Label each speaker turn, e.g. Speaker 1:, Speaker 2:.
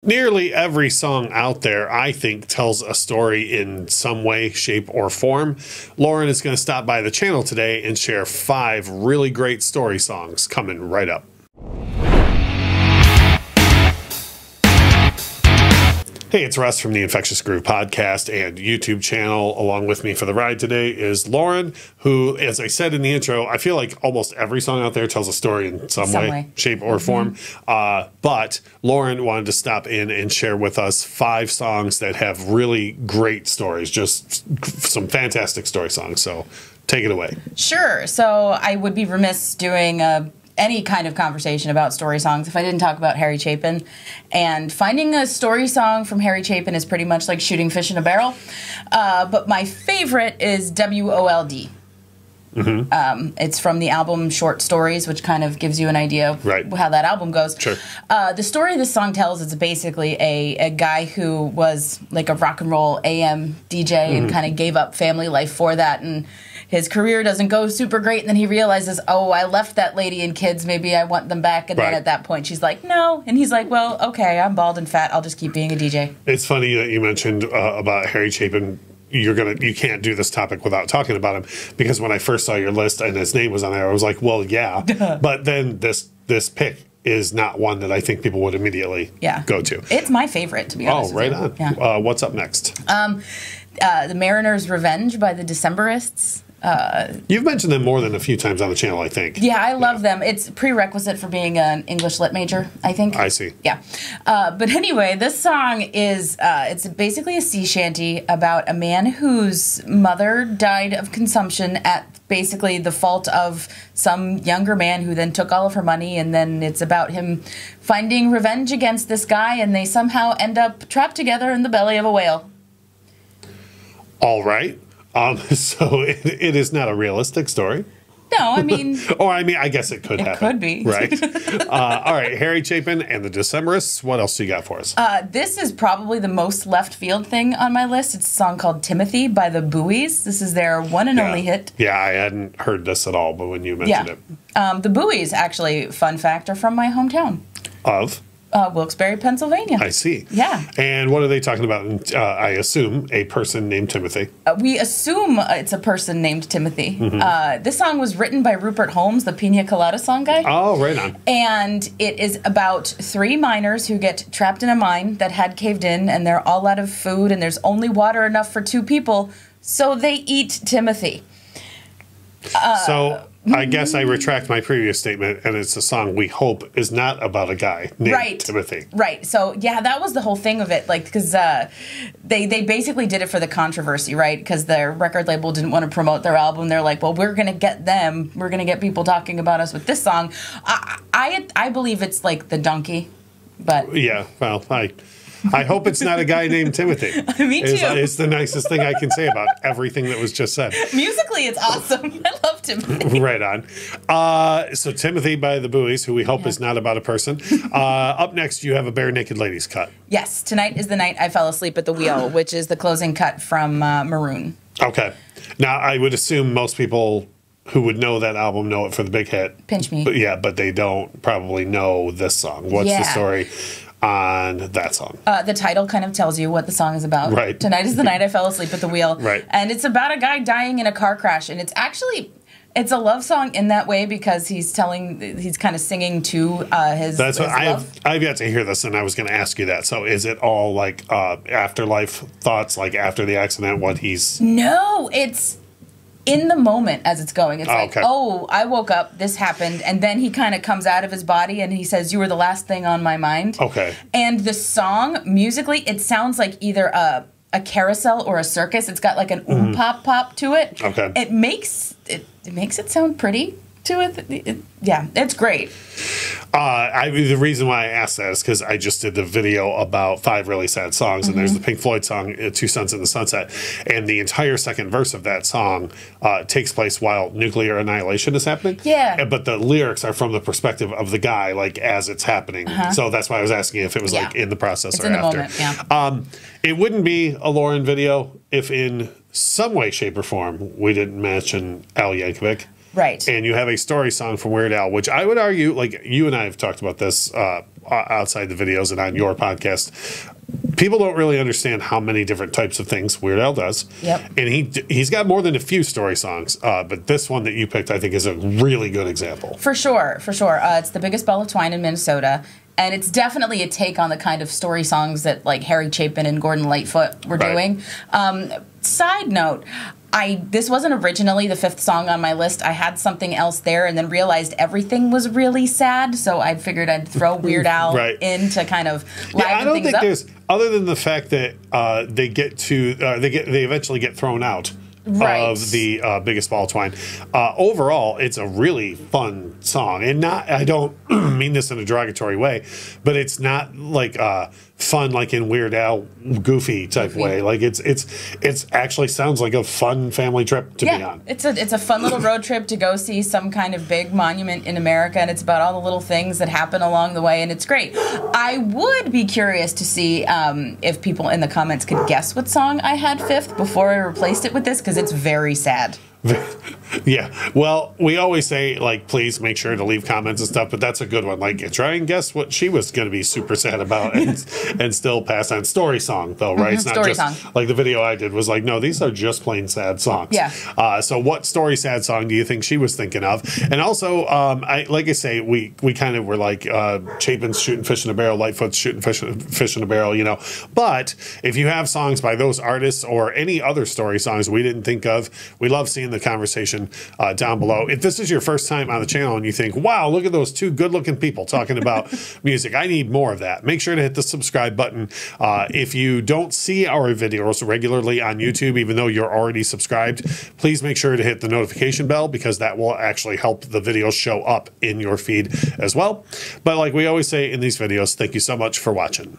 Speaker 1: Nearly every song out there, I think, tells a story in some way, shape, or form. Lauren is going to stop by the channel today and share 5 really great story songs coming right up. Hey, it's Russ from the Infectious Groove podcast and YouTube channel. Along with me for the ride today is Lauren, who, as I said in the intro, I feel like almost every song out there tells a story in some way, shape, or form. But Lauren wanted to stop in and share with us 5 songs that have really great stories, just some fantastic story songs. So take it away.
Speaker 2: Sure. So I would be remiss doing any kind of conversation about story songs if I didn't talk about Harry Chapin. And finding a story song from Harry Chapin is pretty much like shooting fish in a barrel. But my favorite is WOLD. It's from the album Short Stories, which kind of gives you an idea of how that album goes.
Speaker 1: Sure.
Speaker 2: The story this song tells is basically a guy who was like a rock and roll AM DJ and kind of gave up family life for that, and his career doesn't go super great, and then he realizes, oh, I left that lady and kids, maybe I want them back, and then at that point she's like, no, and he's like, well, okay, I'm bald and fat, I'll just keep being a DJ.
Speaker 1: It's funny that you mentioned about Harry Chapin. You can't do this topic without talking about him, because when I first saw your list and his name was on there, I was like, well, yeah. But then this pick is not one that I think people would immediately go to.
Speaker 2: It's my favorite, to be honest.
Speaker 1: Oh, right on. Yeah. What's up next?
Speaker 2: The Mariner's Revenge by the Decemberists.
Speaker 1: You've mentioned them more than a few times on the channel, I think.
Speaker 2: Yeah, I love them. It's prerequisite for being an English lit major, I think.
Speaker 1: I see.
Speaker 2: Yeah. But anyway, this song is, it's basically a sea shanty about a man whose mother died of consumption at basically the fault of some younger man who then took all of her money, and then it's about him finding revenge against this guy, and they somehow end up trapped together in the belly of a whale.
Speaker 1: All right. So it is not a realistic story.
Speaker 2: No, I mean...
Speaker 1: or, I guess it could happen.
Speaker 2: It could be.
Speaker 1: Right. All right, Harry Chapin and the Decemberists. What else do you got for us?
Speaker 2: This is probably the most left field thing on my list. It's a song called Timothy by the Buoys. This is their one and only hit.
Speaker 1: Yeah, I hadn't heard this at all, but when you mentioned it.
Speaker 2: The Buoys, actually, fun fact, are from my hometown.
Speaker 1: Of?
Speaker 2: Wilkes-Barre, Pennsylvania.
Speaker 1: I see.
Speaker 2: Yeah.
Speaker 1: And what are they talking about? I assume a person named Timothy.
Speaker 2: We assume it's a person named Timothy. This song was written by Rupert Holmes, the Pina Colada song guy.
Speaker 1: Oh, right on.
Speaker 2: And it is about 3 miners who get trapped in a mine that had caved in, and they're all out of food, and there's only water enough for 2 people, so they eat Timothy.
Speaker 1: So I guess I retract my previous statement, and it's a song we hope is not about a guy named Timothy.
Speaker 2: Right. So, yeah, that was the whole thing of it, like, because they basically did it for the controversy, right? Because their record label didn't want to promote their album. They're like, well, we're going to get them. We're going to get people talking about us with this song. I believe it's, like, the donkey, but...
Speaker 1: Yeah, well, I hope it's not a guy named Timothy.
Speaker 2: Me too.
Speaker 1: It's the nicest thing I can say about everything that was just said.
Speaker 2: Musically, it's awesome. I love Timothy.
Speaker 1: Right on. So Timothy by the Buoys, who we hope is not about a person. Up next, you have a Barenaked Ladies cut.
Speaker 2: Yes. Tonight is the Night I Fell Asleep at the Wheel, which is the closing cut from Maroon.
Speaker 1: Okay. Now, I would assume most people who would know that album know it for the big hit.
Speaker 2: Pinch Me.
Speaker 1: But they don't probably know this song. What's the story on that song?
Speaker 2: The title kind of tells you what the song is about.
Speaker 1: Right.
Speaker 2: Tonight is the Night I Fell Asleep at the Wheel.
Speaker 1: Right.
Speaker 2: And it's about a guy dying in a car crash, and it's actually... It's a love song in that way because he's kind of singing to his love.
Speaker 1: I've yet to hear this, and I was going to ask you that. So is it all like afterlife thoughts, like after the accident, what he's...
Speaker 2: No, it's in the moment as it's going. It's oh, I woke up, this happened, and then he kind of comes out of his body and he says, you were the last thing on my mind.
Speaker 1: Okay.
Speaker 2: And the song, musically, it sounds like either a carousel or a circus. It's got like an pop to it.
Speaker 1: Okay.
Speaker 2: It makes it sound pretty to it. Yeah, it's great.
Speaker 1: The reason why I asked that is because I just did the video about 5 really sad songs, and there's the Pink Floyd song, Two Suns in the Sunset, and the entire second verse of that song takes place while nuclear annihilation is happening.
Speaker 2: Yeah.
Speaker 1: But the lyrics are from the perspective of the guy, like, as it's happening. So that's why I was asking if it was, like, in the process or
Speaker 2: in
Speaker 1: after.
Speaker 2: The moment,
Speaker 1: It wouldn't be a Lauren video if in some way, shape, or form we didn't mention Al Yankovic.
Speaker 2: Right.
Speaker 1: And you have a story song from Weird Al, which I would argue, like, you and I have talked about this outside the videos and on your podcast, people don't really understand how many different types of things Weird Al does.
Speaker 2: Yep.
Speaker 1: And he's got more than a few story songs, but this one that you picked, I think, is a really good example.
Speaker 2: For sure, for sure. It's the biggest ball of twine in Minnesota. And it's definitely a take on the kind of story songs that like Harry Chapin and Gordon Lightfoot were doing. Side note, this wasn't originally the 5th song on my list. I had something else there and then realized everything was really sad, so I figured I'd throw Weird Al in to kind of liven things up.
Speaker 1: I don't think there's, other than the fact that they eventually get thrown out of the biggest ball of twine. Overall, it's a really fun song, and I don't mean this in a derogatory way, but it's not like fun like in Weird Al goofy type way. Like it's actually sounds like a fun family trip to be on.
Speaker 2: It's a fun little road trip to go see some kind of big monument in America, and it's about all the little things that happen along the way, and it's great. I would be curious to see if people in the comments could guess what song I had 5th before I replaced it with this, because it's very sad.
Speaker 1: Yeah, well, we always say, like, please make sure to leave comments and stuff, but that's a good one. Like, try and guess what she was going to be super sad about and still pass on. Story song, though, right? It's not
Speaker 2: story
Speaker 1: just
Speaker 2: song.
Speaker 1: Like the video I did was like, no, these are just plain sad songs.
Speaker 2: Yeah.
Speaker 1: So what story sad song do you think she was thinking of? And also, like I say, we kind of were like, Chapin's shooting fish in a barrel, Lightfoot's shooting fish in a barrel, you know. But if you have songs by those artists or any other story songs we didn't think of, we love seeing the conversation down below. If this is your first time on the channel and you think, wow, look at those 2 good-looking people talking about music, I need more of that, make sure to hit the subscribe button. If you don't see our videos regularly on YouTube, even though you're already subscribed, please make sure to hit the notification bell, because that will actually help the videos show up in your feed as well. But like we always say in these videos, thank you so much for watching.